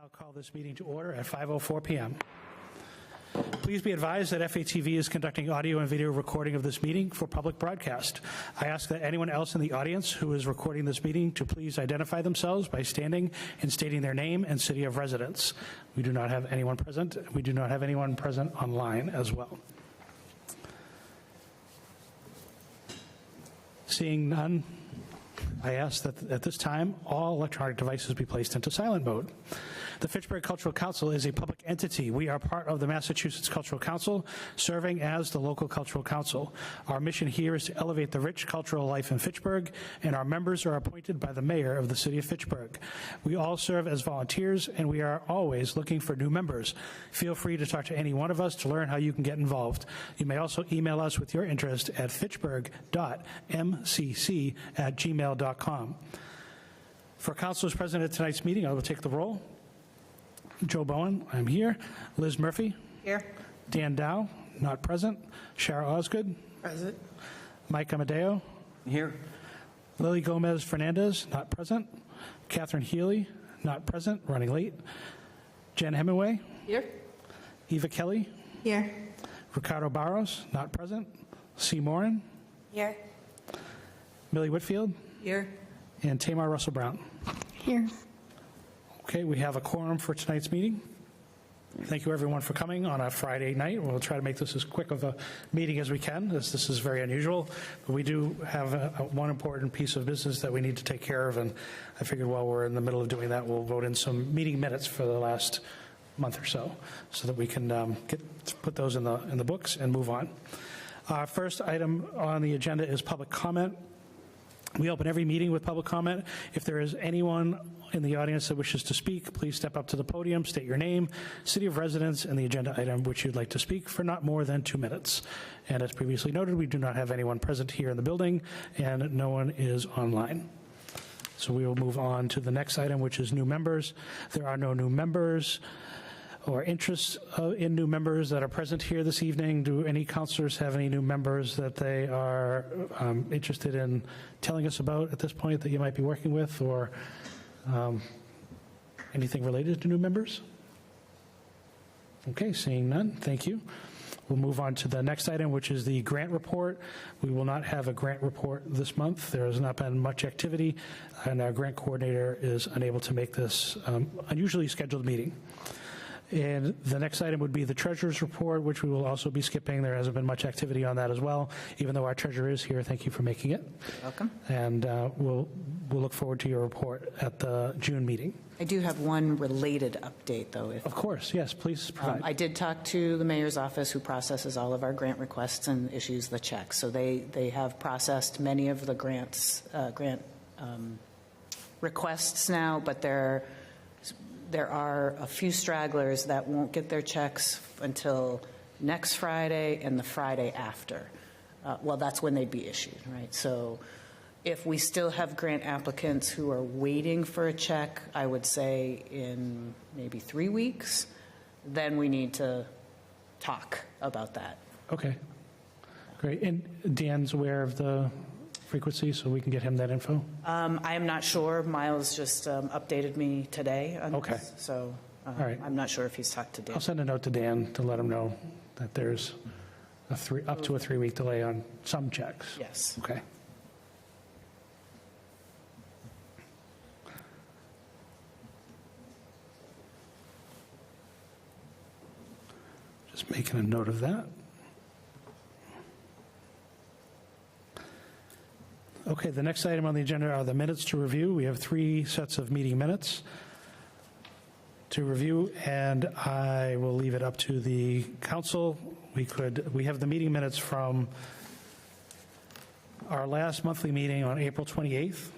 now call this meeting to order at 5:04 p.m. Please be advised that FATV is conducting audio and video recording of this meeting for public broadcast. I ask that anyone else in the audience who is recording this meeting to please identify themselves by standing and stating their name and city of residence. We do not have anyone present. We do not have anyone present online as well. Seeing none, I ask that at this time, all electronic devices be placed into silent mode. The Fitchburg Cultural Council is a public entity. We are part of the Massachusetts Cultural Council, serving as the local cultural council. Our mission here is to elevate the rich cultural life in Fitchburg, and our members are appointed by the mayor of the city of Fitchburg. We all serve as volunteers, and we are always looking for new members. Feel free to talk to any one of us to learn how you can get involved. You may also email us with your interest at fitchburg.mcc@gmail.com. For councilors present at tonight's meeting, I will take the roll. Joe Bowen, I'm here. Liz Murphy. Here. Dan Dow, not present. Shara Osgood. Present. Mike Amadeo. Here. Lily Gomez Fernandez, not present. Catherine Healy, not present, running late. Jen Hemingway. Here. Eva Kelly. Here. Ricardo Barros, not present. C. Moran. Here. Millie Whitfield. Here. And Tamar Russell Brown. Here. Okay, we have a quorum for tonight's meeting. Thank you, everyone, for coming on a Friday night. We'll try to make this as quick of a meeting as we can, as this is very unusual. But we do have one important piece of business that we need to take care of, and I figured while we're in the middle of doing that, we'll vote in some meeting minutes for the last month or so that we can put those in the books and move on. Our first item on the agenda is public comment. We open every meeting with public comment. If there is anyone in the audience that wishes to speak, please step up to the podium, state your name, city of residence, and the agenda item which you'd like to speak for not more than 2 minutes. And as previously noted, we do not have anyone present here in the building, and no one is online. So we will move on to the next item, which is new members. There are no new members or interests in new members that are present here this evening. Do any councilors have any new members that they are interested in telling us about at this point that you might be working with, or anything related to new members? Okay, seeing none, thank you. We'll move on to the next item, which is the grant report. We will not have a grant report this month. There has not been much activity, and our grant coordinator is unable to make this unusually scheduled meeting. And the next item would be the treasurer's report, which we will also be skipping. There hasn't been much activity on that as well, even though our treasurer is here. Thank you for making it. Welcome. And we'll look forward to your report at the June meeting. I do have one related update, though. Of course, yes, please provide. I did talk to the mayor's office, who processes all of our grant requests and issues the checks. So they have processed many of the grant requests now, but there are a few stragglers that won't get their checks until next Friday and the Friday after. Well, that's when they'd be issued, right? So if we still have grant applicants who are waiting for a check, I would say in maybe 3 weeks, then we need to talk about that. Okay, great. And Dan's aware of the frequency, so we can get him that info? I am not sure. Miles just updated me today on Okay. this, so All right. I'm not sure if he's talked to Dan. I'll send a note to Dan to let him know that there's up to a 3-week delay on some checks. Yes. Okay. Just making a note of that. Okay, the next item on the agenda are the minutes to review. We have 3 sets of meeting minutes to review, and I will leave it up to the council. We have the meeting minutes from our last monthly meeting on April 28th,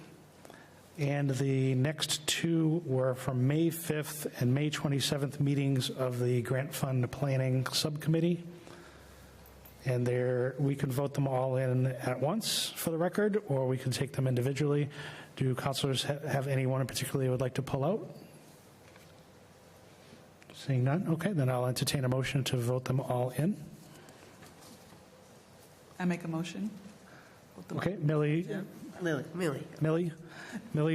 and the next 2 were from May 5th and May 27th meetings of the Grant Fund Planning Subcommittee. And we can vote them all in at once for the record, or we can take them individually. Do councilors have anyone in particular they would like to pull out? Seeing none, okay, then I'll entertain a motion to vote them all in. I make a motion. Okay, Millie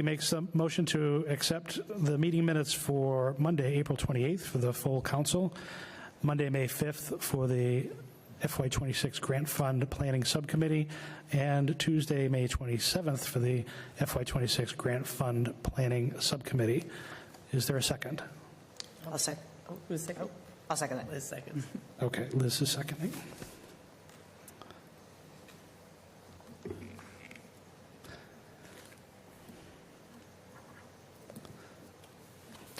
makes a motion to accept the meeting minutes for Monday, April 28th for the full council, Monday, May 5th for the FY26 Grant Fund Planning Subcommittee, and Tuesday, May 27th for the FY26 Grant Fund Planning Subcommittee. Is there a second? I'll second. Oh, who's second? I'll second that. Liz second. Okay, Liz is seconding.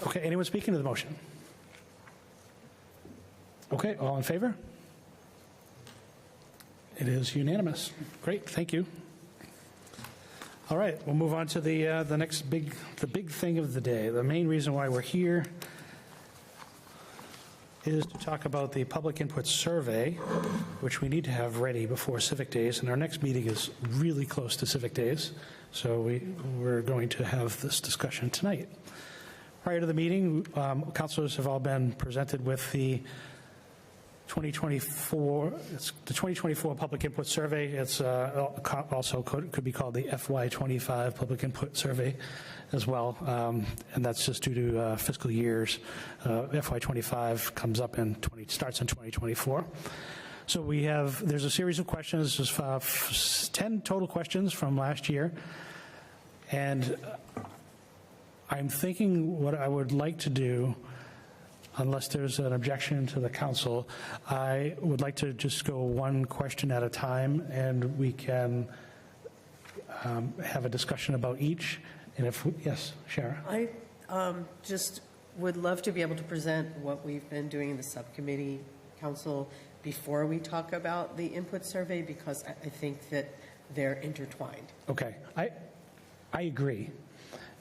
Okay, anyone speaking to the motion? Okay, all in favor? It is unanimous. Great, thank you. All right, we'll move on to the next big thing of the day. The main reason why we're here is to talk about the public input survey, which we need to have ready before Civic Days, and our next meeting is really close to Civic Days, so we're going to have this discussion tonight. Prior to the meeting, councilors have all been presented with the 2024 Public Input Survey. It's also could be called the FY25 Public Input Survey as well, and that's just due to fiscal years. FY25 comes up starts in 2024. So there's a series of questions. There's 10 total questions from last year, and I'm thinking what I would like to do, unless there's an objection to the council, I would like to just go one question at a time, and we can have a discussion about each. And yes, Shara. I just would love to be able to present what we've been doing in the subcommittee council before we talk about the input survey, because I think that they're intertwined. Okay, I agree.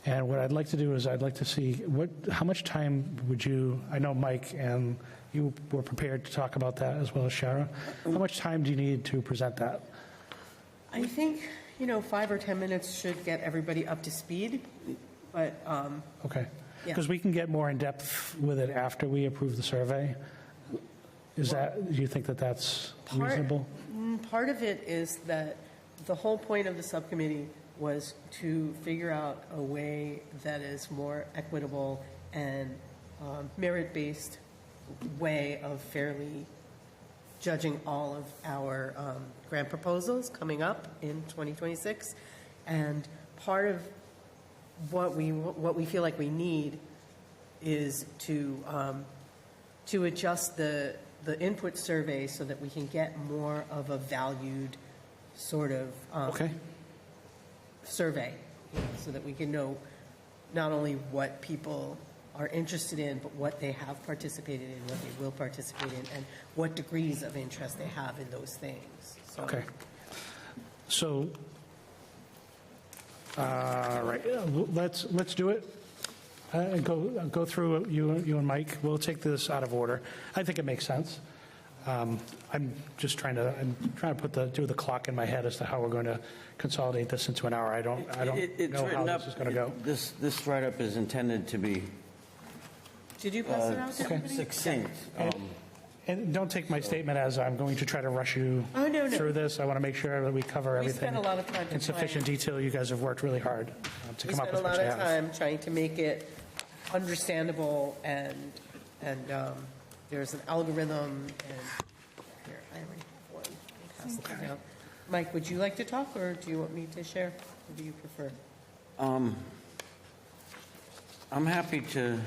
And what I'd like to do is I'd like to see how much time would you, I know Mike and you were prepared to talk about that as well as Shara. How much time do you need to present that? I think, 5 or 10 minutes should get everybody up to speed, but Okay, Yeah. because we can get more in depth with it after we approve the survey. Do you think that that's reasonable? Part of it is that the whole point of the subcommittee was to figure out a way that is more equitable and merit-based way of fairly judging all of our grant proposals coming up in 2026. And part of what we feel like we need is to adjust the input survey so that we can get more of a valued sort of Okay. survey, so that we can know not only what people are interested in, but what they have participated in, what they will participate in, and what degrees of interest they have in those things. So, Okay. So, right, let's do it. Go through you and Mike. We'll take this out of order. I think it makes sense. I'm trying to do the clock in my head as to how we're going to consolidate this into an hour. I don't know how this is going to go. This write-up is intended to be did you pass it out to everybody? succinct. And don't take my statement as I'm going to try to rush you No. through this. I want to make sure that we cover We everything spent a lot of time to in sufficient detail. You guys have worked really hard to We come up spent a with what lot you of have. time trying to make it understandable, and there's an algorithm, and here, I already have one. I'll pass it down. Mike, would you like to talk, or do you want me to share? What do you prefer? I'm happy to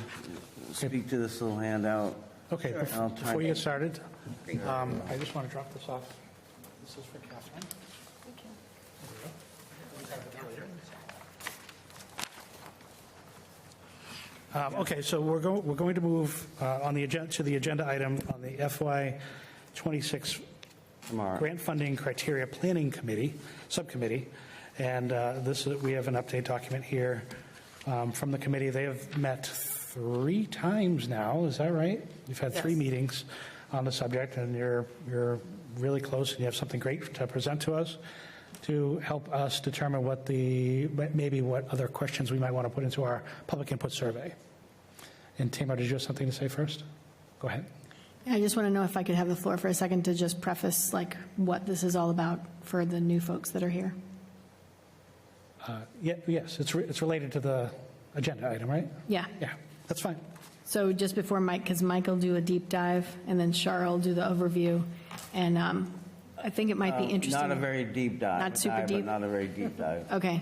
speak to this little handout. Okay, Sure. before you get started, Great. I just want to drop this off. This is for Catherine. Okay, so we're going to move on the agenda to the agenda item on the FY26 Tomorrow. Grant Funding Criteria Planning Committee, Subcommittee, and we have an update document here from the committee. They have met 3 times now, is that right? You've had 3 Yes. meetings on the subject, and you're really close, and you have something great to present to us to help us determine what other questions we might want to put into our public input survey. And Tamar, did you have something to say first? Go ahead. I just want to know if I could have the floor for a second to just preface like what this is all about for the new folks that are here. Yes, it's related to the agenda item, right? Yeah. Yeah, that's fine. So just before Mike, because Mike will do a deep dive, and then Shar will do the overview, and I think it might be interesting. Not a very deep dive. Not super but deep? not a very deep dive. Okay.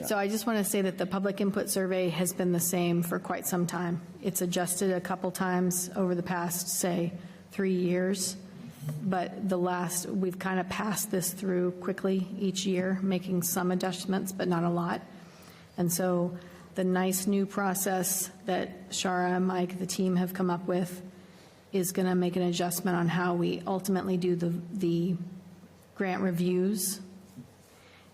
So I just want to say that the public input survey has been the same for quite some time. It's adjusted a couple times over the past, say, 3 years, but we've kind of passed this through quickly each year, making some adjustments, but not a lot. And so the nice new process that Shara and Mike, the team, have come up with is going to make an adjustment on how we ultimately do the grant reviews.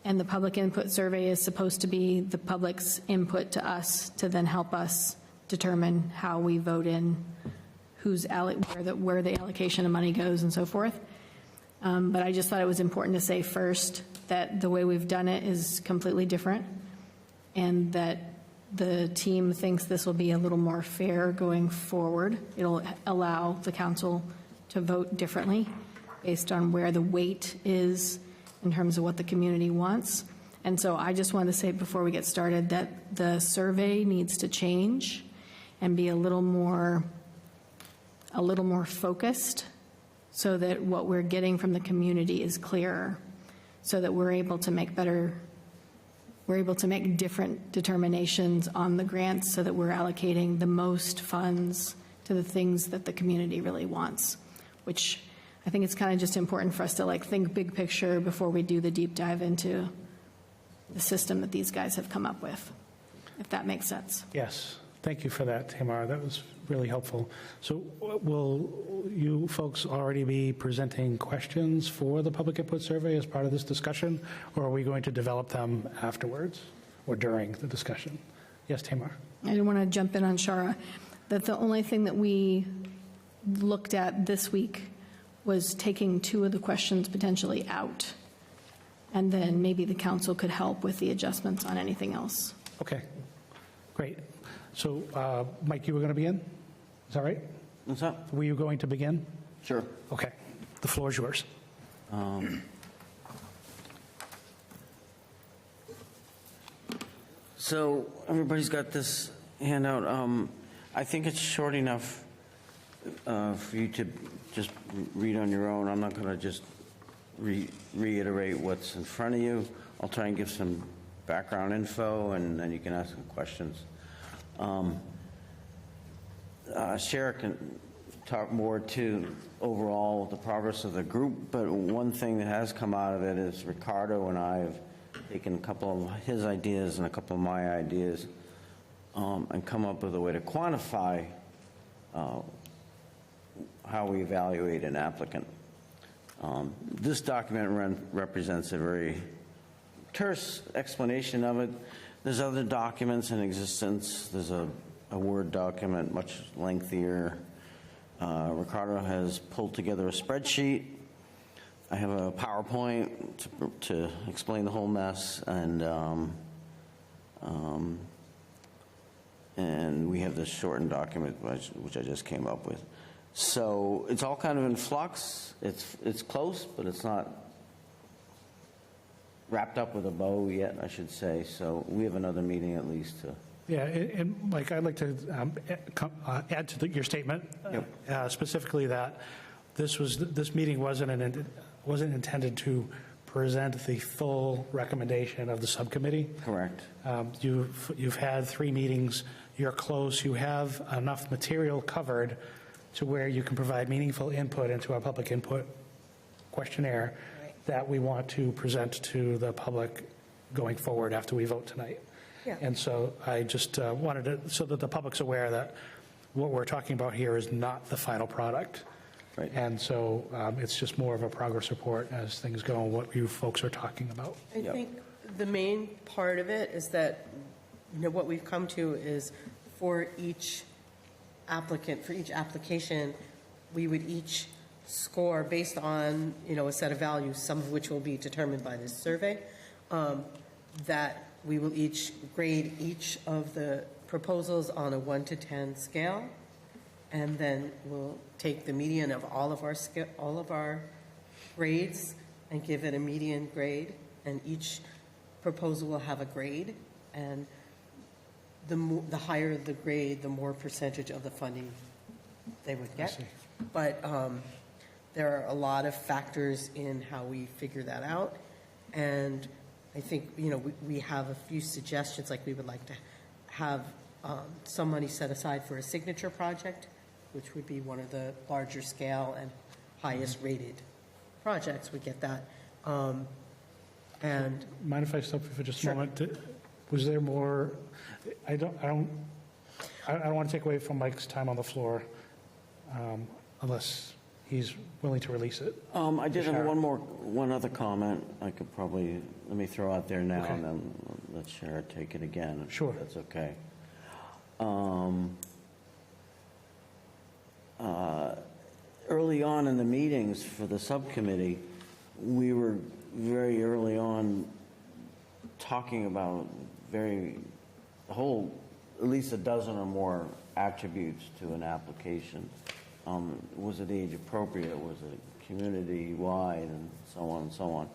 And the public input survey is supposed to be the public's input to us to then help us determine how we vote in where the allocation of money goes and so forth. But I just thought it was important to say first that the way we've done it is completely different, and that the team thinks this will be a little more fair going forward. It'll allow the council to vote differently based on where the weight is in terms of what the community wants. And so I just wanted to say before we get started that the survey needs to change and be a little more focused so that what we're getting from the community is clearer, so that we're able to make different determinations on the grants so that we're allocating the most funds to the things that the community really wants, which I think it's kind of just important for us to like think big picture before we do the deep dive into the system that these guys have come up with, if that makes sense. Yes, thank you for that, Tamara. That was really helpful. So will you folks already be presenting questions for the public input survey as part of this discussion, or are we going to develop them afterwards or during the discussion? Yes, Tamara. I didn't want to jump in on Shara, that the only thing that we looked at this week was taking 2 of the questions potentially out, and then maybe the council could help with the adjustments on anything else. Okay, great. So, Mike, you were going to begin? Is that right? What's up? Were you going to begin? Sure. Okay, the floor is yours. So everybody's got this handout. I think it's short enough for you to just read on your own. I'm not going to just reiterate what's in front of you. I'll try and give some background info, and then you can ask some questions. Shara can talk more to overall the progress of the group, but one thing that has come out of it is Ricardo and I have taken a couple of his ideas and a couple of my ideas and come up with a way to quantify how we evaluate an applicant. This document represents a very terse explanation of it. There's other documents in existence. There's a Word document, much lengthier. Ricardo has pulled together a spreadsheet. I have a PowerPoint to explain the whole mess, and we have this shortened document which I just came up with. So it's all kind of in flux. It's close, but it's not wrapped up with a bow yet, I should say. So we have another meeting at least to. Yeah, and Mike, I'd like to add to your statement, specifically that this meeting wasn't intended to present the full recommendation of the subcommittee. Correct. You've had 3 meetings. You're close. You have enough material covered to where you can provide meaningful input into our public input questionnaire that we want to present to the public going forward after we vote tonight. Yeah. And so I just wanted to, so that the public's aware that what we're talking about here is not the final product. Right. And so it's just more of a progress report as things go and what you folks are talking about. I think the main part of it is that, what we've come to is for each applicant, for each application, we would each score based on, a set of values, some of which will be determined by this survey, that we will each grade each of the proposals on a 1 to 10 scale. and then we'll take the median of all of our grades and give it a median grade, and each proposal will have a grade, and the higher the grade, the more percentage of the funding they would get. see. But there are a lot of factors in how we figure that out, and I think, we have a few suggestions, like we would like to have some money set aside for a signature project, which would be one of the larger scale and highest rated projects. We get that. And Mind if I stop you for just a Sure. moment? Was there more, I don't want to take away from Mike's time on the floor unless he's willing to release it. I did have Shara. one other comment I could probably, let me throw out there now, Okay. and then let Shara take it again. if Sure. That's okay. Early on in the meetings for the subcommittee, we were very early on talking about at least a dozen or more attributes to an application. Was it age appropriate? Was it community-wide? And so on and so on.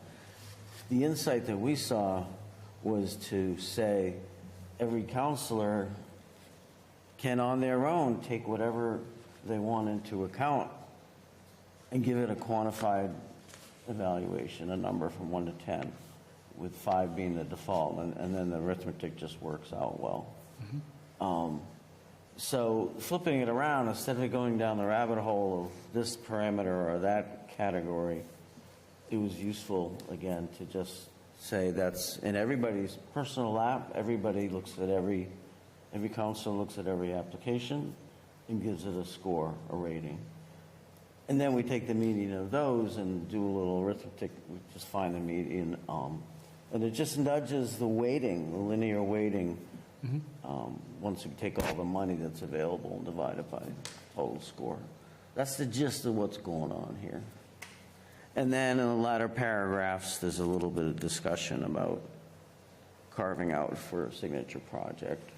The insight that we saw was to say every counselor can on their own take whatever they want into account and give it a quantified evaluation, a number from 1 to 10, with 5 being the default, and then the arithmetic just works out well. So flipping it around, instead of going down the rabbit hole of this parameter or that category, it was useful, again, to just say that's in everybody's personal lap. Everybody looks at every counselor looks at every application and gives it a score, a rating. And then we take the median of those and do a little arithmetic. We just find the median. And it just nudges the weighting, the linear weighting, once we take all the money that's available and divide it by total score. That's the gist of what's going on here. And then in the latter paragraphs, there's a little bit of discussion about carving out for a signature project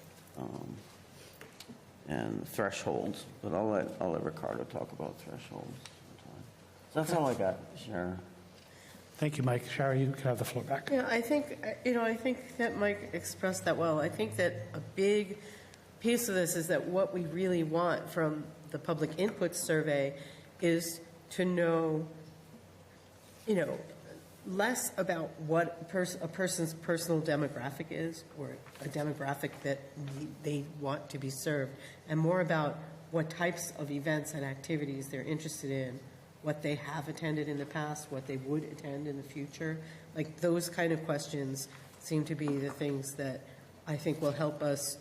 and thresholds. But I'll let Ricardo talk about thresholds. So that's all I got, Sharon. Thank you, Mike. Shara, you can have the floor back. Yeah, I think that Mike expressed that well. I think that a big piece of this is that what we really want from the public input survey is to know, less about what a person's personal demographic is, or a demographic that they want to be served, and more about what types of events and activities they're interested in, what they have attended in the past, what they would attend in the future. Like, those kind of questions seem to be the things that I think will help us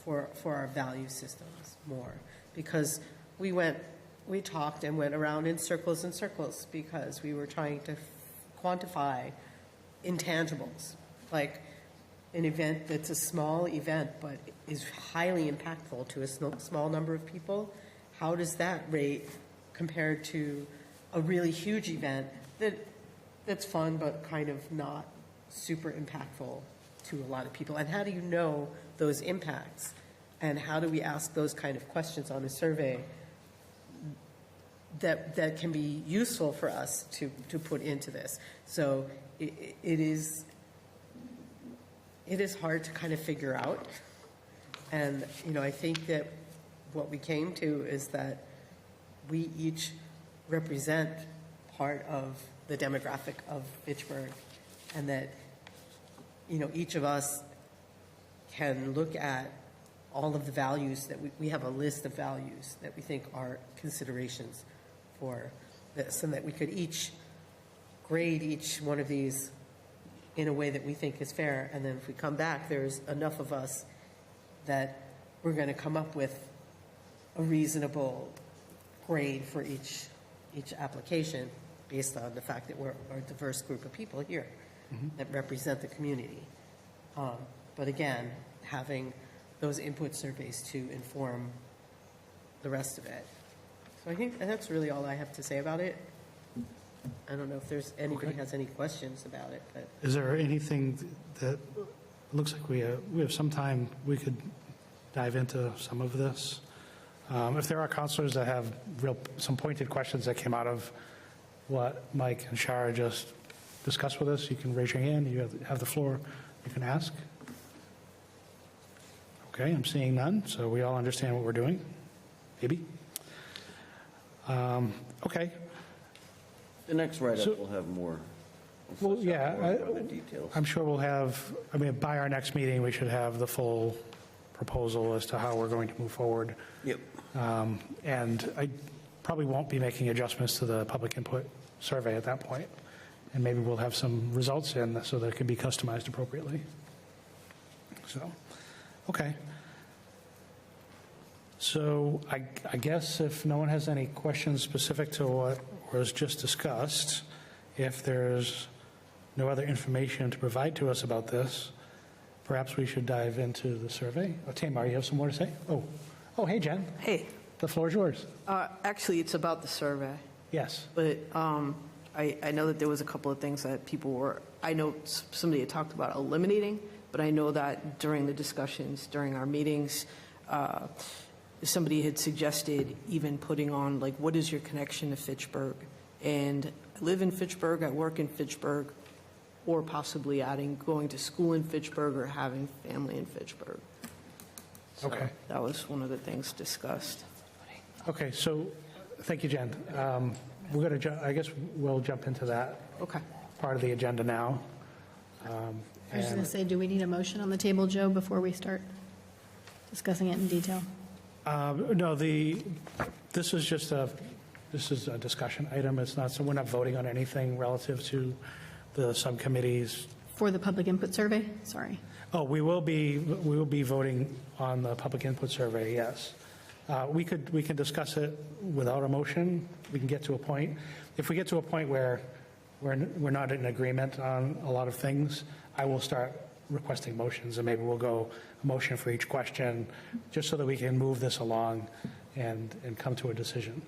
for our value systems more. Because we talked and went around in circles and circles because we were trying to quantify intangibles, like an event that's a small event but is highly impactful to a small number of people. How does that rate compared to a really huge event that's fun but kind of not super impactful to a lot of people? And how do you know those impacts? And how do we ask those kind of questions on a survey that can be useful for us to put into this? So it is hard to kind of figure out. And, I think that what we came to is that we each represent part of the demographic of Fitchburg, and that, each of us can look at all of the values that we have a list of values that we think are considerations for this, and that we could each grade each one of these in a way that we think is fair. And then if we come back, there's enough of us that we're going to come up with a reasonable grade for each application based on the fact that we're a diverse group of people here that represent the community. But again, having those input surveys to inform the rest of it. So I think that's really all I have to say about it. I don't know if there's anybody has any questions about it, but Is there anything that, looks like we have some time, we could dive into some of this? If there are counselors that have some pointed questions that came out of what Mike and Shara just discussed with us, you can raise your hand. You have the floor. You can ask. Okay, I'm seeing none, so we all understand what we're doing. Maybe. Okay. The next write-up will have more. Well, yeah, More details. I'm sure we'll have, I mean, by our next meeting, we should have the full proposal as to how we're going to move forward. Yep. And I probably won't be making adjustments to the public input survey at that point. And maybe we'll have some results in so that it can be customized appropriately. So, okay. So I guess if no one has any questions specific to what was just discussed, if there's no other information to provide to us about this, perhaps we should dive into the survey. Oh, Tamar, you have some more to say? Oh, hey, Jen. Hey, The floor is yours. actually, it's about the survey, Yes. but I know that there was a couple of things that people were, I know somebody had talked about eliminating, but I know that during the discussions, during our meetings, somebody had suggested even putting on, like, what is your connection to Fitchburg? And I live in Fitchburg, I work in Fitchburg, or possibly adding going to school in Fitchburg or having family in Fitchburg. So Okay. that was one of the things discussed. Okay, so thank you, Jen. We're going to, I guess we'll jump into that Okay. part of the agenda now. I was just going to say, do we need a motion on the table, Joe, before we start discussing it in detail? No, this is just a discussion item. It's not, so we're not voting on anything relative to the subcommittees. For the public input survey? Sorry. Oh, we will be voting on the public input survey, yes. We can discuss it without a motion. We can get to a point. If we get to a point where we're not in agreement on a lot of things, I will start requesting motions, and maybe we'll go a motion for each question, just so that we can move this along and come to a decision.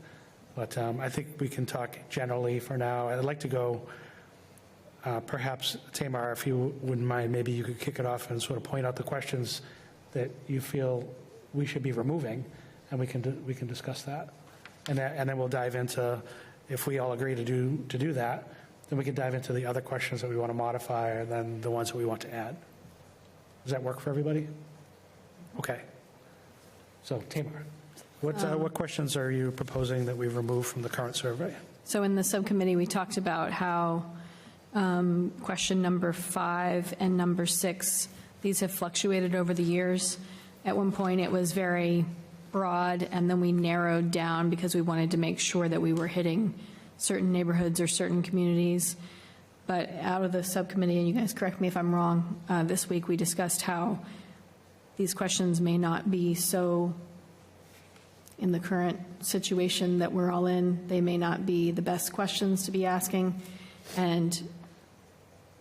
But I think we can talk generally for now. I'd like to go, perhaps, Tamar, if you wouldn't mind, maybe you could kick it off and sort of point out the questions that you feel we should be removing, and we can discuss that. And then we'll dive into, if we all agree to do that, then we can dive into the other questions that we want to modify, and then the ones that we want to add. Does that work for everybody? Okay. So, Tamar, what questions are you proposing that we remove from the current survey? So in the subcommittee, we talked about how question number 5 and number 6, these have fluctuated over the years. At one point, it was very broad, and then we narrowed down because we wanted to make sure that we were hitting certain neighborhoods or certain communities. But out of the subcommittee, and you guys correct me if I'm wrong, this week we discussed how these questions may not be so, in the current situation that we're all in, they may not be the best questions to be asking. And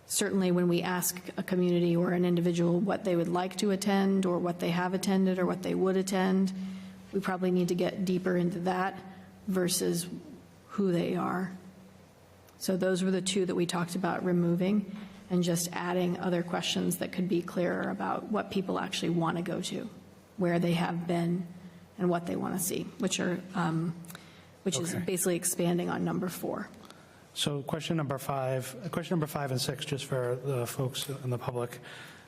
certainly when we ask a community or an individual what they would like to attend or what they have attended or what they would attend, we probably need to get deeper into that versus who they are. So those were the two that we talked about removing, and just adding other questions that could be clearer about what people actually want to go to, where they have been, and what they want to see, which is Okay. basically expanding on number 4. So question number 5 and 6, just for the folks in the public.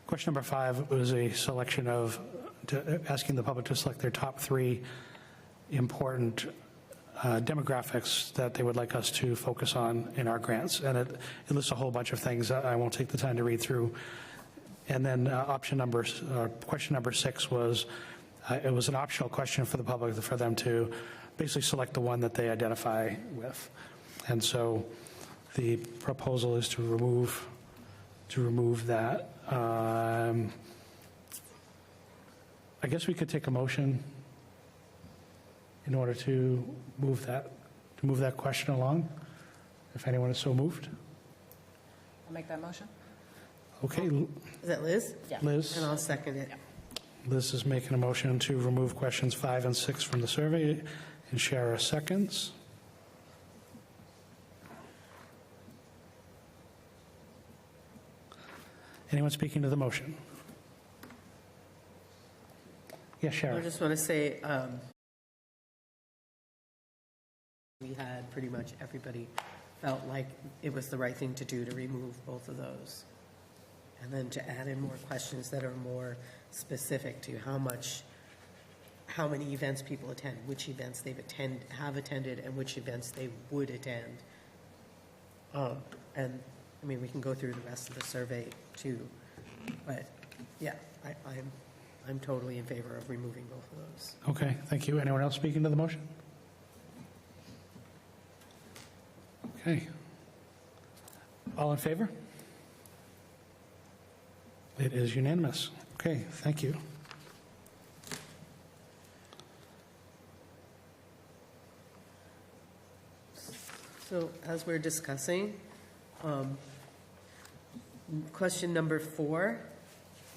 Question number 5 was a selection of, asking the public to select their top 3 important demographics that they would like us to focus on in our grants. And it lists a whole bunch of things that I won't take the time to read through. And then question number 6 was, it was an optional question for the public, for them to basically select the one that they identify with. And so the proposal is to remove that. I guess we could take a motion in order to move that question along, if anyone is so moved. I'll make that motion. Okay, Is that Liz? Yeah. Liz. And I'll second it. Liz is making a motion to remove questions 5 and 6 from the survey, and Shara seconds. Anyone speaking to the motion? Yes, I Shara. just want to say, pretty much everybody felt like it was the right thing to do to remove both of those. And then to add in more questions that are more specific to how many events people attend, which events have attended, and which events they would attend. And, I mean, we can go through the rest of the survey, too. But, yeah, I'm totally in favor of removing both of those. Okay, thank you. Anyone else speaking to the motion? Okay. All in favor? It is unanimous. Okay, thank you. So as we're discussing, question number 4,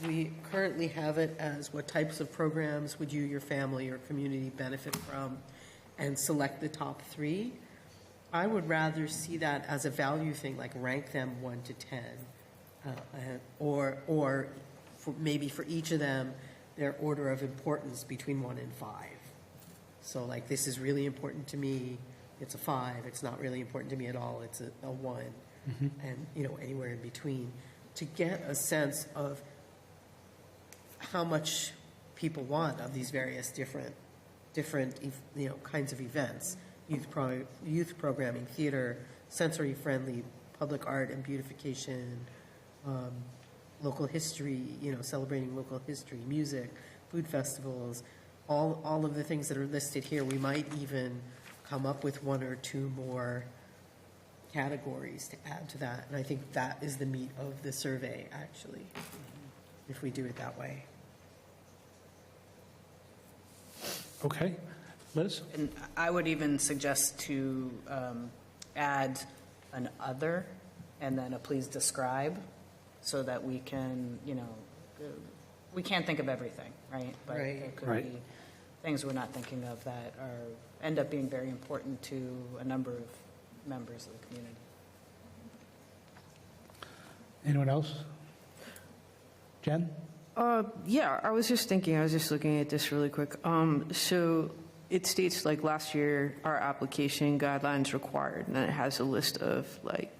we currently have it as what types of programs would you, your family, or community benefit from, and select the top 3. I would rather see that as a value thing, like rank them 1 to 10, or maybe for each of them, their order of importance between 1 and 5. So like, this is really important to me, it's a 5. It's not really important to me at all, it's a 1. And, anywhere in between, to get a sense of how much people want of these various different kinds of events. Youth programming, theater, sensory-friendly, public art and beautification, local history, celebrating local history, music, food festivals, all of the things that are listed here. We might even come up with 1 or 2 more categories to add to that. And I think that is the meat of the survey, actually, if we do it that way. Okay. Liz? And I would even suggest to add an other and then a please describe, so that we can, we can't think of everything, right? But Right. there could Right. be things we're not thinking of that end up being very important to a number of members of the community. Anyone else? Jen? Yeah, I was just looking at this really quick. So it states like last year, our application guidelines required, and then it has a list of like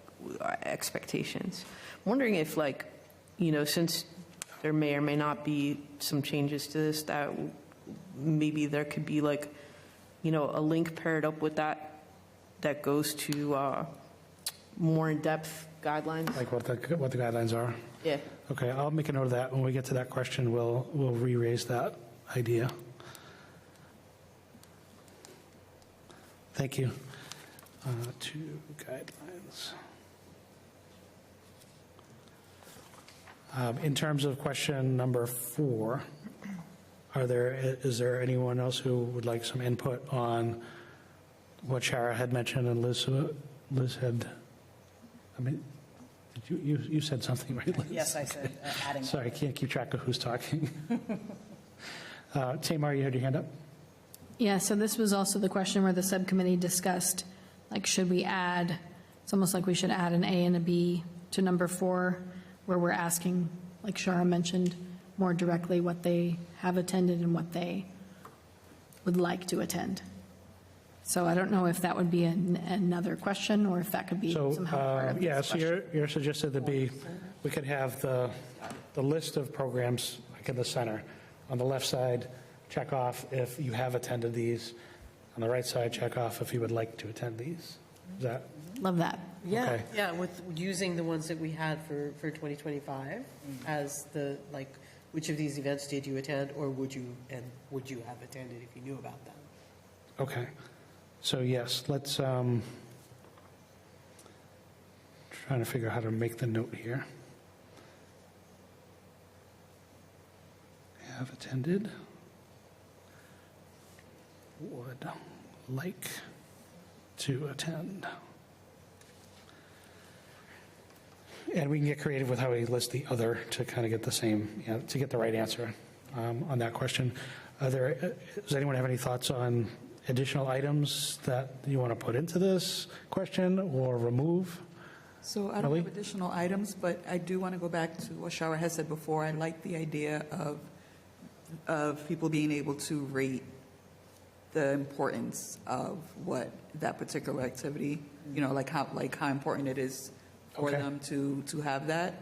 expectations. I'm wondering if since there may or may not be some changes to this, that maybe there could be a link paired up with that goes to more in-depth guidelines. Like what the guidelines are? Yeah. Okay, I'll make a note of that. When we get to that question, we'll re-raise that idea. Thank you. 2 guidelines. In terms of question number 4, is there anyone else who would like some input on what Shara had mentioned and Liz had? I mean, you said something, right, Liz? Yes, I said adding. Sorry, I can't keep track of who's talking. Tamar, you had your hand up? Yeah, so this was also the question where the subcommittee discussed, should we add, it's almost like we should add an A and a B to number 4, where we're asking, like Shara mentioned, more directly what they have attended and what they would like to attend. So I don't know if that would be another question, or if that could be So, somehow part of this yeah, so question. you're suggested to be, we could have the list of programs like in the center. On the left side, check off if you have attended these. On the right side, check off if you would like to attend these. Is that, Love that. Yeah, Okay. yeah, with using the ones that we had for 2025 as which of these events did you attend, or would you have attended if you knew about them? okay. So yes, let's, trying to figure out how to make the note here. Have attended, would like to attend. And we can get creative with how we list the other to kind of get the same, to get the right answer on that question. Does anyone have any thoughts on additional items that you want to put into this question or remove? So I don't Ellie? have additional items, but I do want to go back to what Shara has said before. I like the idea of people being able to rate the importance of what that particular activity, like how important it is for Okay. them to have that,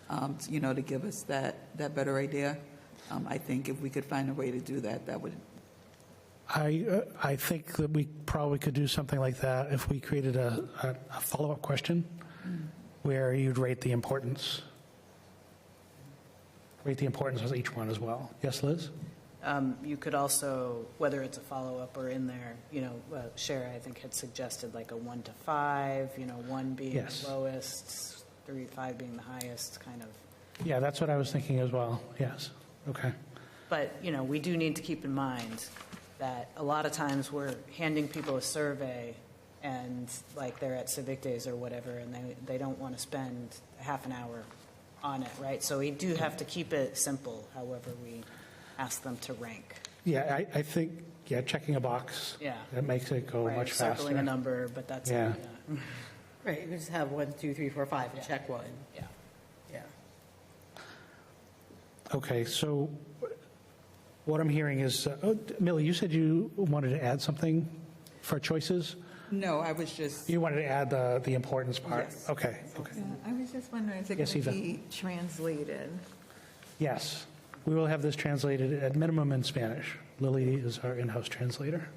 to give us that better idea. I think if we could find a way to do that, that would. I think that we probably could do something like that if we created a follow-up question where you'd rate the importance of each one as well. Yes, Liz? You could also, whether it's a follow-up or in there, Shara, I think, had suggested like a 1 to 5, 1 being Yes. the lowest, 3, 5 being the highest, kind of. Yeah, that's what I was thinking as well. Yes. Okay. But, we do need to keep in mind that a lot of times we're handing people a survey and like they're at Civic Days or whatever, and they don't want to spend half an hour on it, right? So we do have to keep it simple, however we ask them to rank. Yeah, I think, checking a box. Yeah. That makes it go Right, much faster. circling a number, but that's Yeah. it. Right, you can just have 1, 2, 3, 4, 5 and check one. Yeah. Yeah. Okay, so what I'm hearing is, Millie, you said you wanted to add something for choices? No, I was just. You wanted to add the importance part? Yes. Okay. Yeah, I was just wondering, is it Yes, going to Eva. be translated? Yes, we will have this translated at minimum in Spanish. Lily is our in-house translator.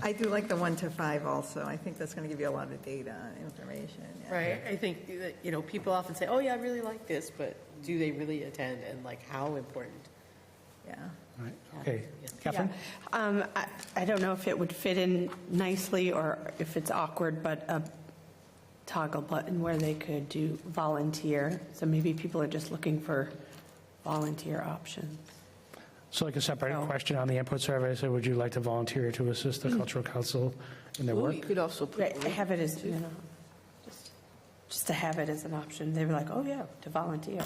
I do like the 1 to 5 also. I think that's going to give you a lot of data and information. Yeah. Right, I think, that, people often say, oh, yeah, I really like this, but do they really attend, and like, how important? Yeah. All right. Okay, Catherine? I don't know if it would fit in nicely or if it's awkward, but a toggle button where they could do volunteer. So maybe people are just looking for volunteer options. So like a separate Oh. question on the input survey, so would you like to volunteer to assist the Cultural Council in their Ooh, work? you could also put. Right, I have it as, just to have it as an option. They were like, oh, yeah, to volunteer.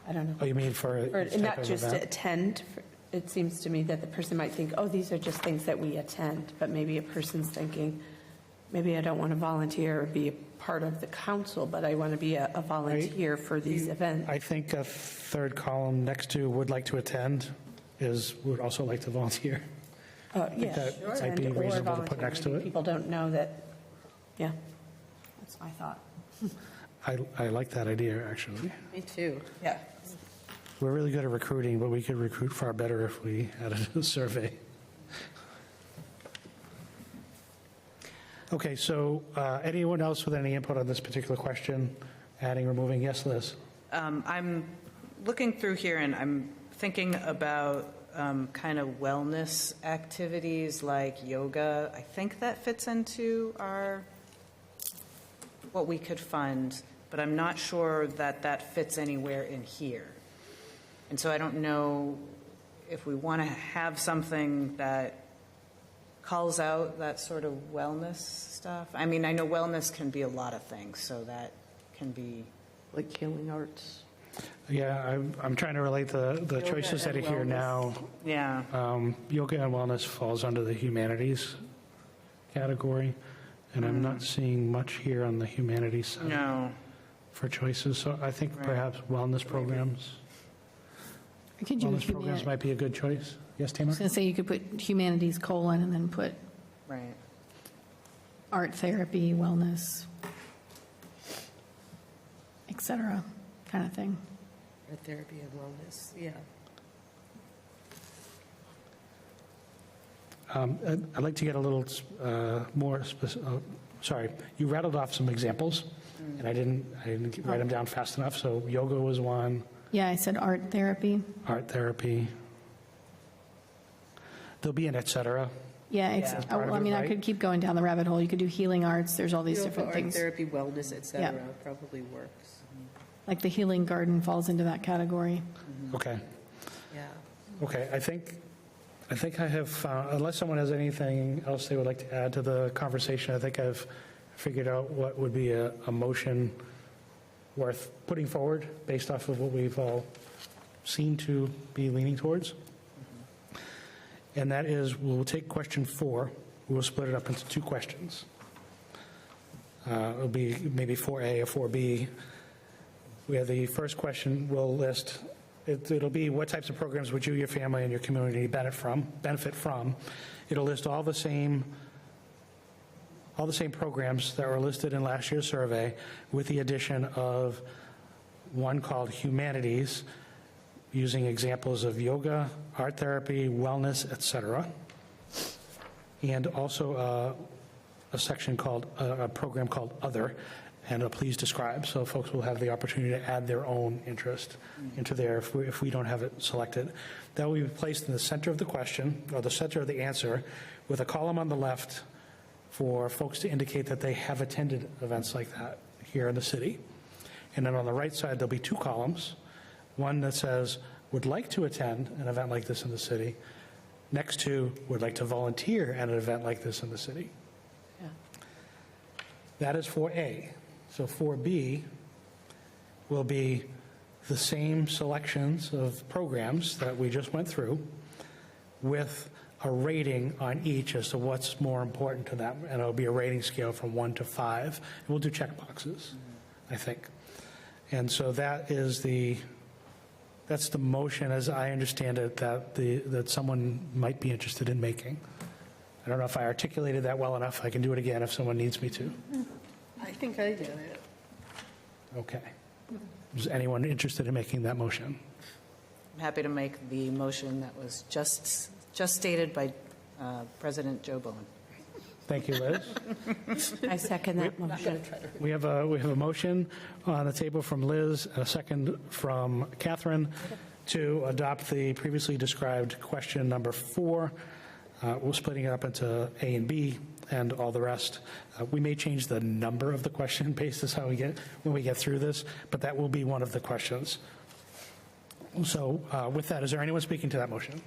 I don't know. Oh, you mean for Or a type not of just to event? attend. It seems to me that the person might think, oh, these are just things that we attend, but maybe a person's thinking, maybe I don't want to volunteer or be a part of the council, but I want to be a volunteer for these events. I think a third column next to would like to attend is would also like to volunteer. Yeah, that sure. might be And- or reasonable to put volunteer. next to Maybe it. People don't know that, yeah, that's my thought. I like that idea, actually. Me too. Yeah. We're really good at recruiting, but we could recruit far better if we added a survey. Okay, so anyone else with any input on this particular question? Adding, removing? Yes, Liz? I'm looking through here and I'm thinking about kind of wellness activities like yoga. I think that fits into what we could fund, but I'm not sure that that fits anywhere in here. And so I don't know if we want to have something that calls out that sort of wellness stuff. I mean, I know wellness can be a lot of things, so that can be. Like healing arts. Yeah, I'm trying to relate the choices that are and here wellness. now. Yeah. Yoga and wellness falls under the humanities category, and I'm not seeing much here on the humanities side No. for choices. So I think Right. perhaps wellness programs, Could you, wellness programs might be a good choice. Yes, Tamar? I was going to say you could put humanities colon and then put Right. art therapy, wellness, et cetera, kind of thing. Art therapy and wellness, yeah. I'd like to get a little more specific. Sorry, you rattled off some examples, and I didn't write them down fast enough. So yoga was one, Yeah, I said art therapy. art therapy. There'll be an et cetera. Yeah, Yeah. part of I it, mean, I right? could keep going down the rabbit hole. You could do healing arts. There's all these different Art things. therapy, wellness, et cetera, probably works. Like the healing garden falls into that category. Okay. Yeah. Okay, I think I have found, unless someone has anything else they would like to add to the conversation, I think I've figured out what would be a motion worth putting forward based off of what we've all seen to be leaning towards. And that is, we'll take question 4, we'll split it up into 2 questions. It'll be maybe 4A or 4B. We have the first question, we'll list It'll be what types of programs would you, your family, and your community benefit from. It'll list all the same programs that were listed in last year's survey, with the addition of one called Humanities, using examples of yoga, art therapy, wellness, etc. And also a section called, a program called Other, and a Please Describe. So folks will have the opportunity to add their own interest into there if we don't have it selected. That will be placed in the center of the question, or the center of the answer, with a column on the left for folks to indicate that they have attended events like that here in the city. And then on the right side, there'll be two columns. One that says, would like to attend an event like this in the city, next to, would like to volunteer at an event like this in the city. That is 4A. So 4B will be the same selections of programs that we just went through, with a rating on each as to what's more important to them. And it'll be a rating scale from 1 to 5. And we'll do check boxes, I think. And so that's the motion, as I understand it, that someone might be interested in making. I don't know if I articulated that well enough. I can do it again if someone needs me to. I think I get it. Okay. Is anyone interested in making that motion? I'm happy to make the motion that was just stated by President Joe Bowen. Thank you, Liz. I second that motion. We have a motion on the table from Liz, and a second from Catherine, to adopt the previously described question number 4. We're splitting it up into A and B and all the rest. We may change the number of the question based on how when we get through this, but that will be one of the questions. So with that, is there anyone speaking to that motion?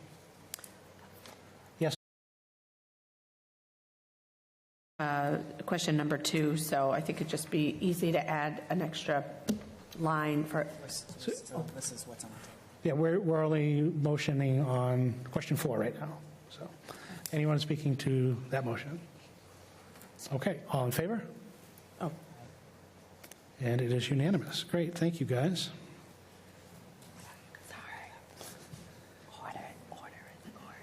Yes. Question number 2, so I think it'd just be easy to add an extra line for, So this is what's on the table. Yeah, we're only motioning on question 4 right now. So anyone speaking to that motion? Okay, all in favor? oh, And it is unanimous. Great, thank you, guys. sorry. Order in the court.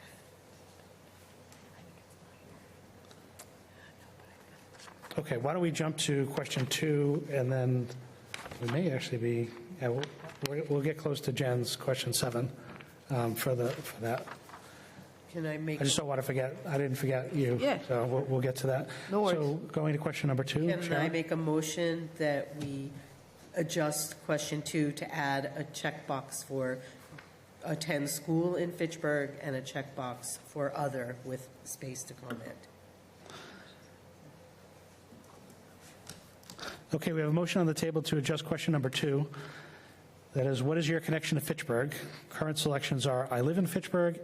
Okay, why don't we jump to question 2, and then we may actually be, yeah, we'll get close to Jen's question 7 for that. Can I make, I just don't want to forget, I didn't forget you. Yeah. So we'll get to that. No worries. So going to question number 2, can I Sharon? make a motion that we adjust question 2 to add a checkbox for attend school in Fitchburg and a checkbox for other with space to comment? Okay, we have a motion on the table to adjust question number 2. That is, what is your connection to Fitchburg? Current selections are, I live in Fitchburg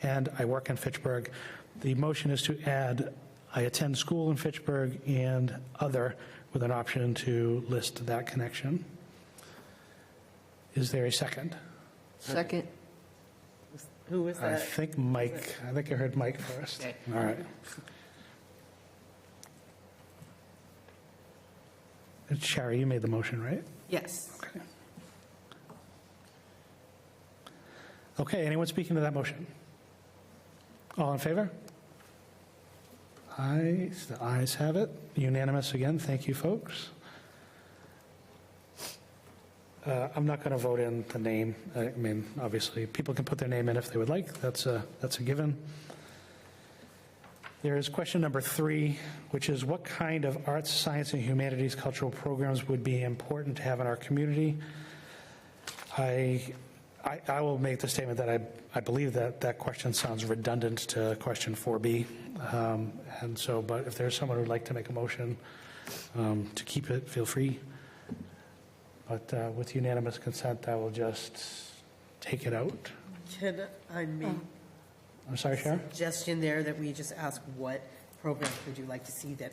and I work in Fitchburg. The motion is to add, I attend school in Fitchburg and other, with an option to list that connection. Is there a second? Second. Who was I that? think Mike, I think I heard Mike first. Okay. All right. And Sherry, you made the motion, right? Yes. Okay. Okay, anyone speaking to that motion? All in favor? Ayes, the ayes have it. Unanimous again. Thank you, folks. I'm not going to vote in the name. I mean, obviously, people can put their name in if they would like. That's a given. There is question number 3, which is what kind of arts, science, and humanities cultural programs would be important to have in our community? I will make the statement that I believe that question sounds redundant to question 4B. And so, but if there's someone who would like to make a motion to keep it, feel free. But with unanimous consent, I will just take it out. Can I make I'm sorry, Sharon? a suggestion there that we just ask what programs would you like to see that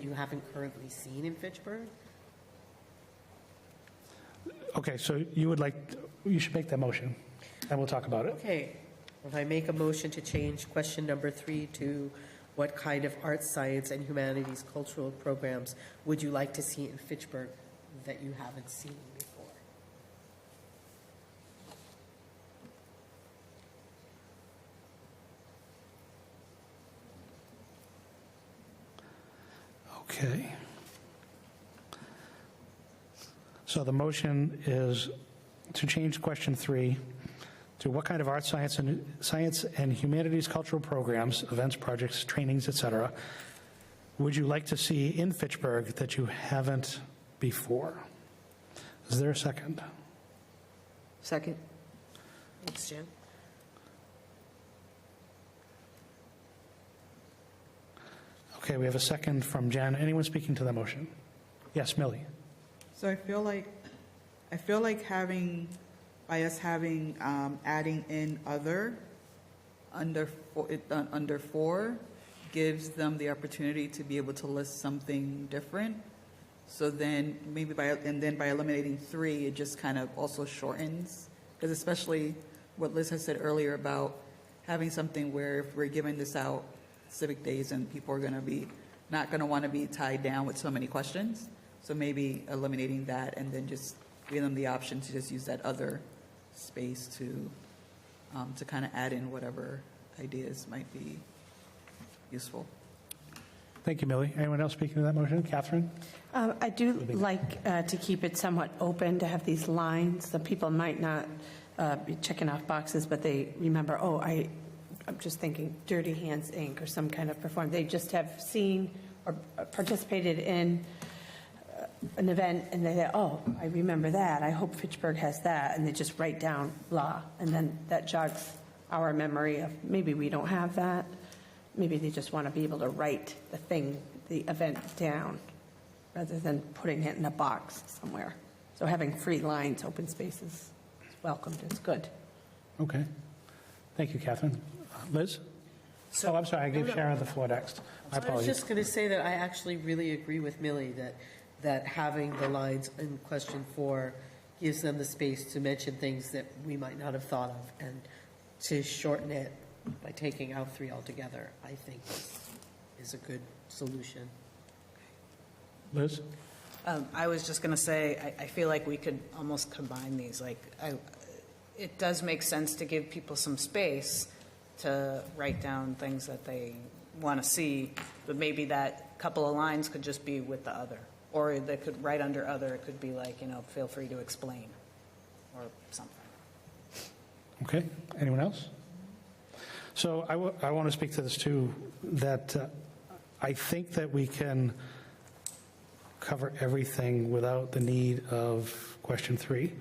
you haven't currently seen in Fitchburg? Okay, so you should make that motion, and we'll talk about it. Okay, if I make a motion to change question number 3 to what kind of arts, science, and humanities cultural programs would you like to see in Fitchburg that you haven't seen before? Okay. So the motion is to change question 3 to what kind of art, science, and humanities cultural programs, events, projects, trainings, etc., would you like to see in Fitchburg that you haven't before? Is there a second? Second. Thanks, Jen. Okay, we have a second from Jen. Anyone speaking to the motion? Yes, Millie. So I feel like by us having, adding in other, under four, gives them the opportunity to be able to list something different. So then maybe by eliminating 3, it just kind of also shortens. Because especially what Liz has said earlier about having something where if we're giving this out civic days and people are going to be, not going to want to be tied down with so many questions. So maybe eliminating that and then just giving them the option to just use that other space to kind of add in whatever ideas might be useful. Thank you, Millie. Anyone else speaking to that motion? Catherine? I do like to keep it somewhat open, to have these lines. Some people might not be checking off boxes, but they remember, oh, I'm just thinking Dirty Hands Inc. or some kind of performance. They just have seen or participated in an event, and they say, oh, I remember that. I hope Fitchburg has that. And they just write down blah. And then that jogs our memory of maybe we don't have that. Maybe they just want to be able to write the event down, rather than putting it in a box somewhere. So having free lines, open spaces is welcomed. It's good. Okay. Thank you, Catherine. Liz? I'm sorry. I gave Sharon the floor next. My I was apologies. just going to say that I actually really agree with Millie that having the lines in question 4 gives them the space to mention things that we might not have thought of, and to shorten it by taking out 3 altogether, I think is a good solution. Liz? I was just going to say, I feel like we could almost combine these. It does make sense to give people some space to write down things that they want to see, but maybe that couple of lines could just be with the other. Or they could write under other, it could be like, feel free to explain, or something. Okay. Anyone else? So I want to speak to this too, that I think that we can cover everything without the need of question 3.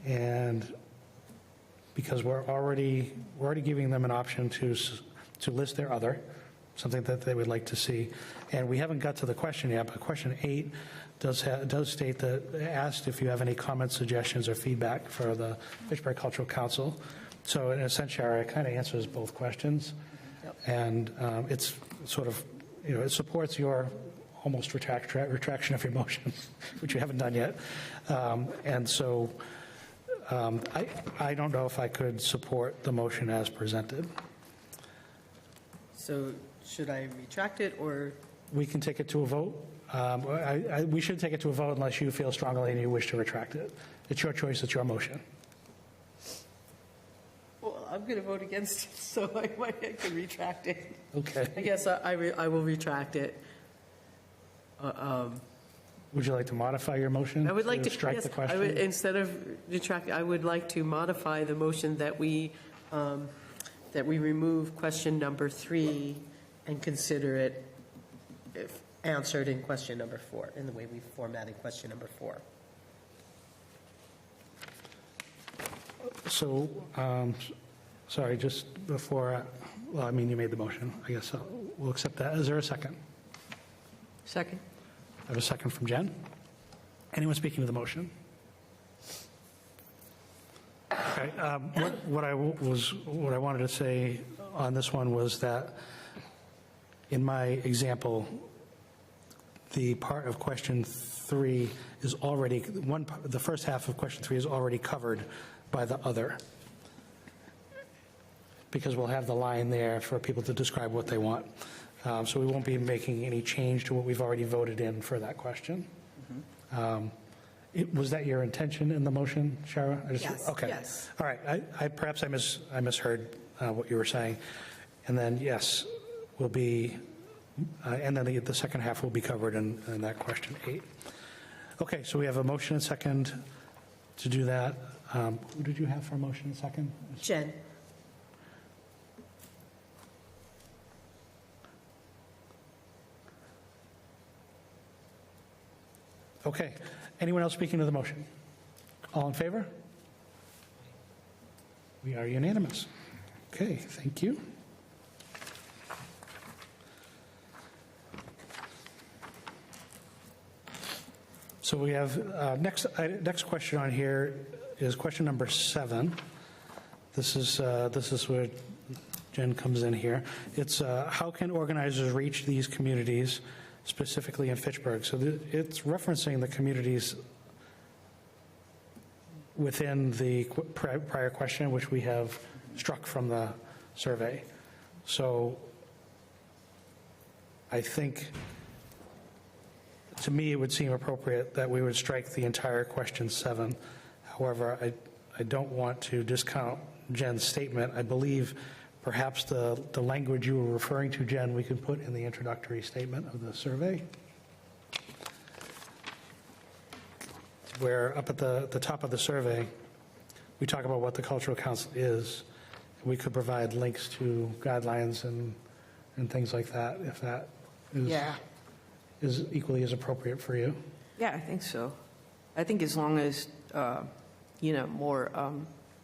And because we're already giving them an option to list their other, something that they would like to see. And we haven't got to the question yet, but question 8 does state that asked if you have any comments, suggestions, or feedback for the Fitchburg Cultural Council. So in a sense, Shara, it kind of answers both questions. Yep. And it's sort of, it supports your almost retraction of your motion, which you haven't done yet. And so I don't know if I could support the motion as presented. So should I retract it, or? We can take it to a vote. We should take it to a vote unless you feel strongly and you wish to retract it. It's your choice. It's your motion. Well, I'm going to vote against it, so I can retract it. Okay. I guess I will retract it. Would you like to modify your motion? I would like to strike yes, the question. instead of retract, I would like to modify the motion that we remove question number 3 and consider it if answered in question number 4, in the way we formatted question number 4. So, sorry, just before, well, I mean, you made the motion. I guess we'll accept that. Is there a second? Second. I have a second from Jen. Anyone speaking to the motion? Okay. What I wanted to say on this one was that in my example, the part of question 3 is already, the first half of question 3 is already covered by the other, because we'll have the line there for people to describe what they want. So we won't be making any change to what we've already voted in for that question. Was that your intention in the motion, Shara? Yes, Okay. yes. All right. Perhaps I misheard what you were saying. And then, yes, will be And then the second half will be covered in that question 8. Okay, so we have a motion and second to do that. Who did you have for a motion and second? Jen? Okay. Anyone else speaking to the motion? All in favor? We are unanimous. Okay, thank you. So we have, next question on here is question number 7. This is where Jen comes in here. It's how can organizers reach these communities, specifically in Fitchburg? So it's referencing the communities within the prior question, which we have struck from the survey. So I think, to me, it would seem appropriate that we would strike the entire question 7. However, I don't want to discount Jen's statement. I believe perhaps the language you were referring to, Jen, we could put in the introductory statement of the survey, where up at the top of the survey, we talk about what the Cultural Council is. We could provide links to guidelines and things like that, if that is equally as appropriate for you. Yeah, I think so. I think as long as, more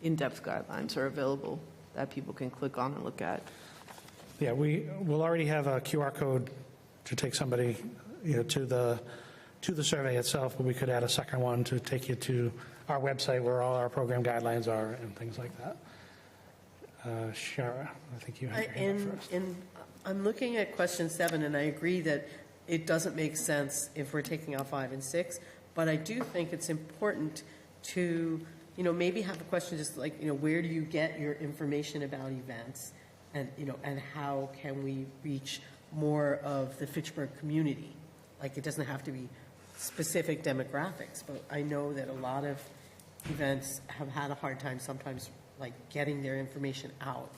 in-depth guidelines are available that people can click on and look at. Yeah, we'll already have a QR code to take somebody, to the survey itself, but we could add a second one to take you to our website where all our program guidelines are and things like that. Shara, I think you have your hand up first. I'm looking at question 7, and I agree that it doesn't make sense if we're taking out 5 and 6, but I do think it's important to, maybe have a question just like, where do you get your information about events, and, and how can we reach more of the Fitchburg community? Like, it doesn't have to be specific demographics, but I know that a lot of events have had a hard time sometimes, like, getting their information out,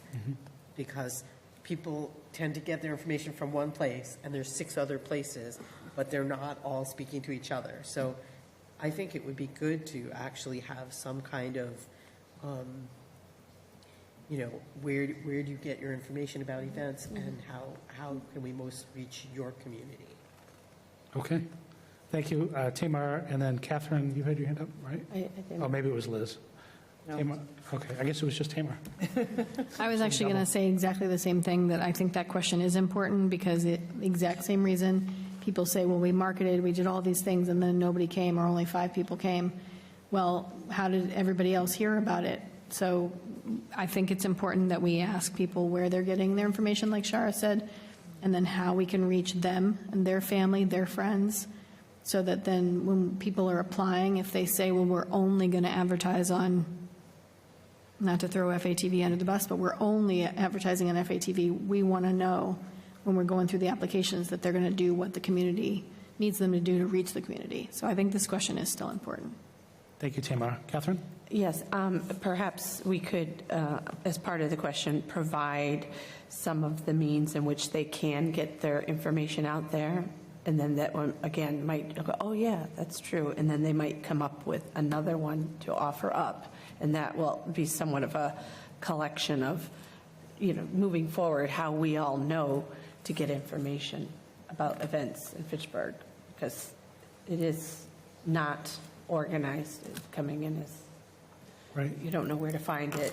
because people tend to get their information from one place, and there's 6 other places, but they're not all speaking to each other. So I think it would be good to actually have some kind of, where do you get your information about events, and how can we most reach your community? Okay. Thank you. Tamar, and then Catherine, you had your hand up, right? I didn't. Oh, maybe it was Liz. No. Tamar? Okay, I guess it was just Tamar. I was actually going to say exactly the same thing, that I think that question is important because the exact same reason people say, well, we marketed, we did all these things, and then nobody came, or only 5 people came. Well, how did everybody else hear about it? So I think it's important that we ask people where they're getting their information, like Shara said, and then how we can reach them and their family, their friends, so that then when people are applying, if they say, well, we're only going to advertise on, not to throw FATV under the bus, but we're only advertising on FATV, we want to know when we're going through the applications that they're going to do what the community needs them to do to reach the community. So I think this question is still important. Thank you, Tamar. Catherine? Yes, perhaps we could, as part of the question, provide some of the means in which they can get their information out there. And then that one, again, might go, oh, yeah, that's true. And then they might come up with another one to offer up. And that will be somewhat of a collection of, moving forward, how we all know to get information about events in Fitchburg, because it is not organized. Coming in as, Right. you don't know where to find it.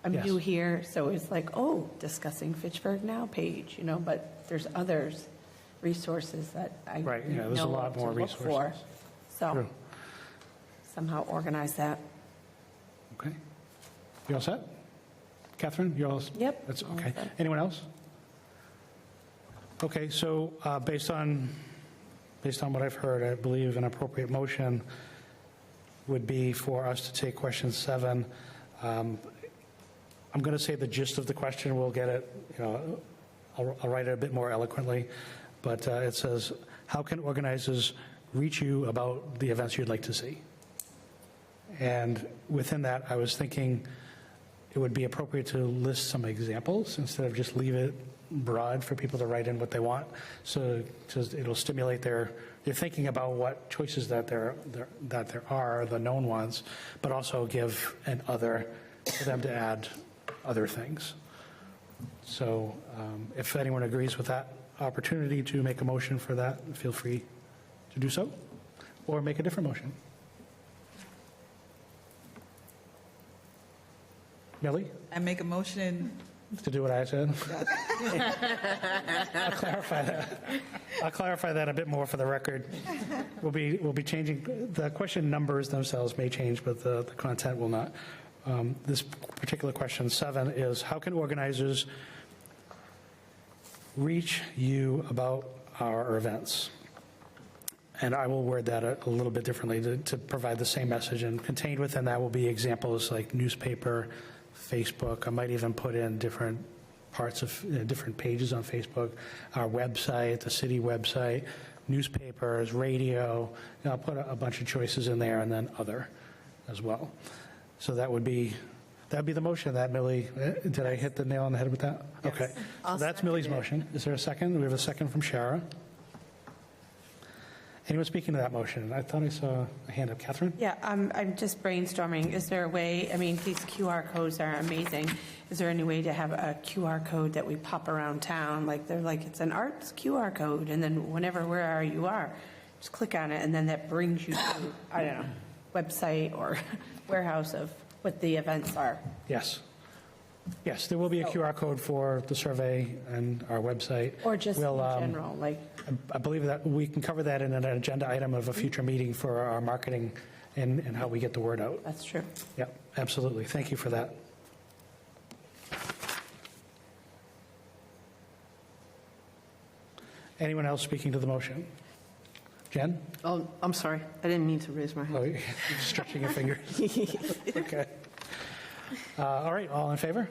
I'm Yes. new here, so it's like, oh, discussing Fitchburg Now page, but there's others resources that I Right, yeah, there's a know lot to more look for. resources. So True. somehow organize that. Okay. You all set? Catherine, you all? Yep. That's All okay. set. Anyone else? Okay, so based on what I've heard, I believe an appropriate motion would be for us to take question 7. I'm going to say the gist of the question. We'll get it, I'll write it a bit more eloquently, but it says, how can organizers reach you about the events you'd like to see? And within that, I was thinking it would be appropriate to list some examples instead of just leave it broad for people to write in what they want. So it'll stimulate their thinking about what choices that there are, the known ones, but also give an other for them to add other things. So if anyone agrees with that opportunity to make a motion for that, feel free to do so, or make a different motion. Millie, I make a motion. to do what I said? I'll clarify that a bit more for the record. We'll be changing, the question numbers themselves may change, but the content will not. This particular question 7 is, how can organizers reach you about our events? And I will word that a little bit differently to provide the same message, and contained within that will be examples like newspaper, Facebook. I might even put in different parts of different pages on Facebook, our website, the city website, newspapers, radio. I'll put a bunch of choices in there, and then other as well. So that would be the motion. That, Millie, did I hit the nail on the head with that? Yes. Okay. I'll So that's second Millie's it. motion. Is there a second? We have a second from Shara. Anyone speaking to that motion? I thought I saw a hand up. Catherine? Yeah, I'm just brainstorming. Is there a way, I mean, these QR codes are amazing. Is there any way to have a QR code that we pop around town? Like, they're like, it's an arts QR code, and then wherever you are, just click on it, and then that brings you to, I don't know, website or warehouse of what the events are. Yes. Yes, there will be a QR code for the survey and our website. Or just in We'll, general, like, I believe that we can cover that in an agenda item of a future meeting for our marketing and how we get the word out. that's true. Yep, absolutely. Thank you for that. Anyone else speaking to the motion? Jen? Oh, I'm sorry. I didn't mean to raise my Oh, hand. you're stretching your fingers. Okay. All right, all in favor?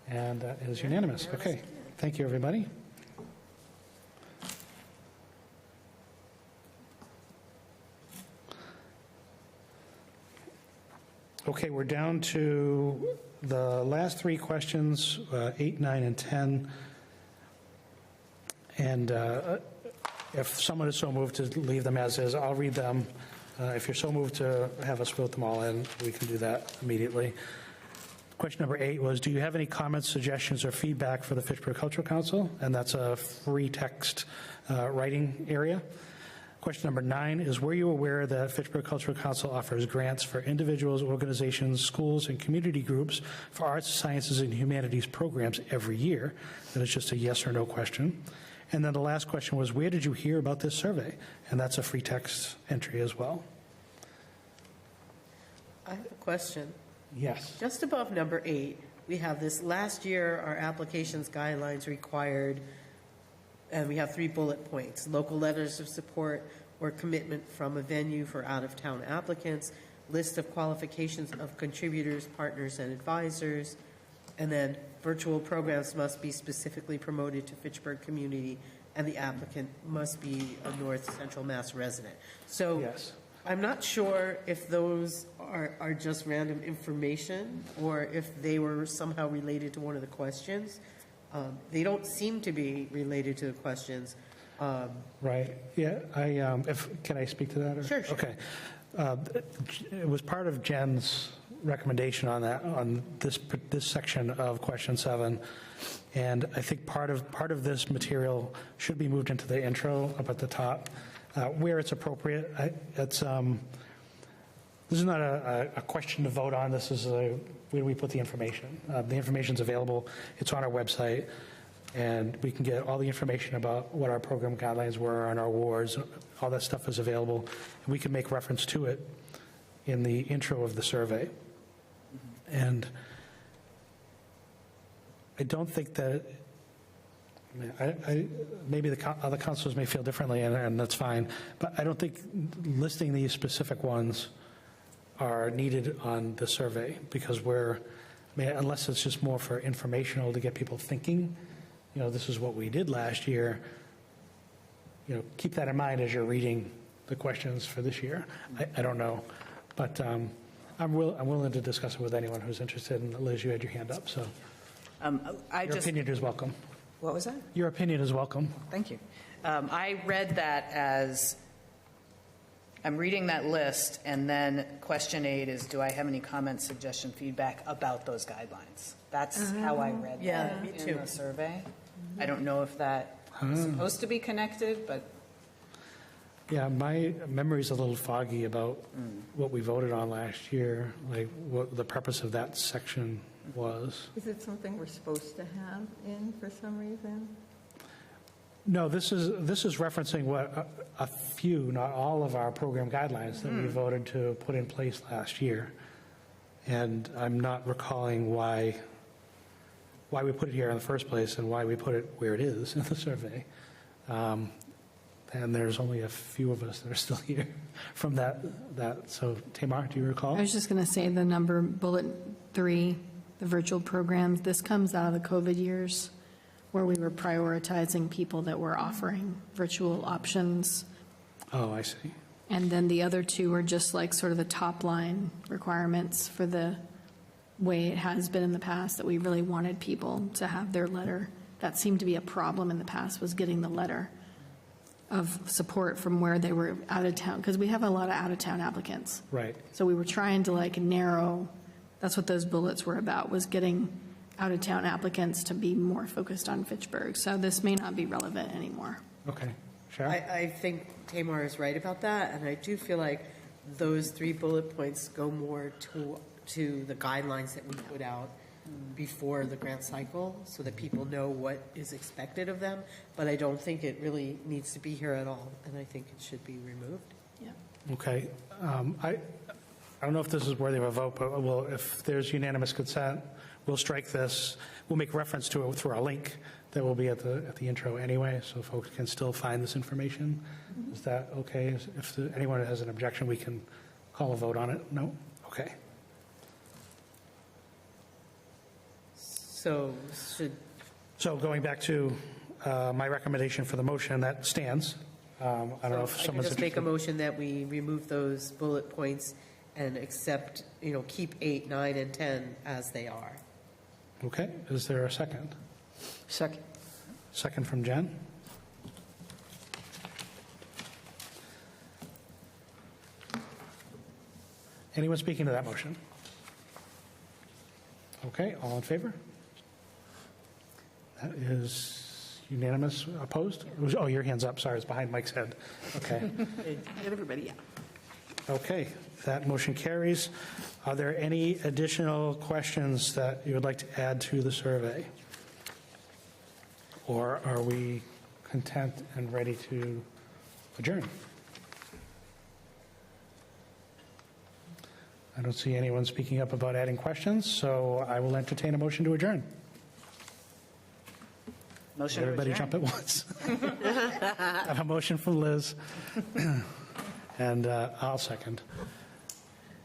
And that is unanimous. Okay, thank you, everybody. Okay, we're down to the last 3 questions, 8, 9, and 10. And if someone is so moved to leave them as is, I'll read them. If you're so moved to have us vote them all in, we can do that immediately. Question number 8 was, do you have any comments, suggestions, or feedback for the Fitchburg Cultural Council? And that's a free text writing area. Question number 9 is, were you aware that Fitchburg Cultural Council offers grants for individuals, organizations, schools, and community groups for arts, sciences, and humanities programs every year? That is just a yes or no question. And then the last question was, where did you hear about this survey? And that's a free text entry as well. I have a question. Yes. Just above number 8, we have this, last year, our applications guidelines required, and we have 3 bullet points: local letters of support or commitment from a venue for out-of-town applicants, list of qualifications of contributors, partners, and advisors, and then virtual programs must be specifically promoted to Fitchburg community, and the applicant must be a North Central Mass resident. So Yes. I'm not sure if those are just random information or if they were somehow related to one of the questions. They don't seem to be related to the questions. Right. Yeah. Can I speak to that? Or? Sure. Okay. It was part of Jen's recommendation on that, on this section of question 7, and I think part of this material should be moved into the intro up at the top, where it's appropriate. This is not a question to vote on. This is where do we put the information? The information's available. It's on our website, and we can get all the information about what our program guidelines were and our awards. All that stuff is available, and we can make reference to it in the intro of the survey. And I don't think that, maybe the other councilors may feel differently, and that's fine, but I don't think listing these specific ones are needed on the survey, because unless it's just more for informational to get people thinking, this is what we did last year, keep that in mind as you're reading the questions for this year. I don't know, but I'm willing to discuss it with anyone who's interested. And Liz, you had your hand up, so. I Your just, opinion is welcome. what was that? Your opinion is welcome. Thank you. I read that as, I'm reading that list, and then question 8 is, do I have any comments, suggestion, feedback about those guidelines? That's how I read Yeah, that me in too. the survey. I don't know if that is supposed to be connected, but Yeah, my memory's a little foggy about what we voted on last year, like what the purpose of that section was. Is it something we're supposed to have in for some reason? No, this is referencing what a few, not all of our program guidelines that we voted to put in place last year. And I'm not recalling why we put it here in the first place and why we put it where it is in the survey. And there's only a few of us that are still here from that. So Tamar, do you recall? I was just going to say the number, bullet 3, the virtual programs, this comes out of the COVID years where we were prioritizing people that were offering virtual options. Oh, I see. And then the other 2 are just like sort of the top line requirements for the way it has been in the past, that we really wanted people to have their letter. That seemed to be a problem in the past, was getting the letter of support from where they were out of town, because we have a lot of out-of-town applicants. Right. So we were trying to like narrow, that's what those bullets were about, was getting out-of-town applicants to be more focused on Fitchburg. So this may not be relevant anymore. Okay. Sharon? I think Tamar is right about that, and I do feel like those 3 bullet points go more to the guidelines that we put out before the grant cycle, so that people know what is expected of them, but I don't think it really needs to be here at all, and I think it should be removed. Okay. I don't know if this is worthy of a vote, but if there's unanimous consent, we'll strike this. We'll make reference to it through our link that will be at the intro anyway, so folks can still find this information. Is that okay? If anyone has an objection, we can call a vote on it? No? Okay. So going back to my recommendation for the motion, that stands. I don't know if I could someone's just make a interested. motion that we remove those bullet points and accept, keep 8, 9, and 10 as they are. Okay. Is there a second? Second. Second from Jen. Anyone speaking to that motion? Okay, all in favor? That is unanimous. Opposed? Oh, your hand's up. Sorry, it's behind Mike's head. Okay. Get everybody, yeah. Okay, that motion carries. Are there any additional questions that you would like to add to the survey? Or are we content and ready to adjourn? I don't see anyone speaking up about adding questions, so I will entertain a motion to adjourn. motion to Everybody adjourn. jump at once. I have a motion from Liz, and I'll second.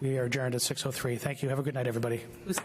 We are adjourned at 6:03. Thank you. Have a good night, everybody. Who's-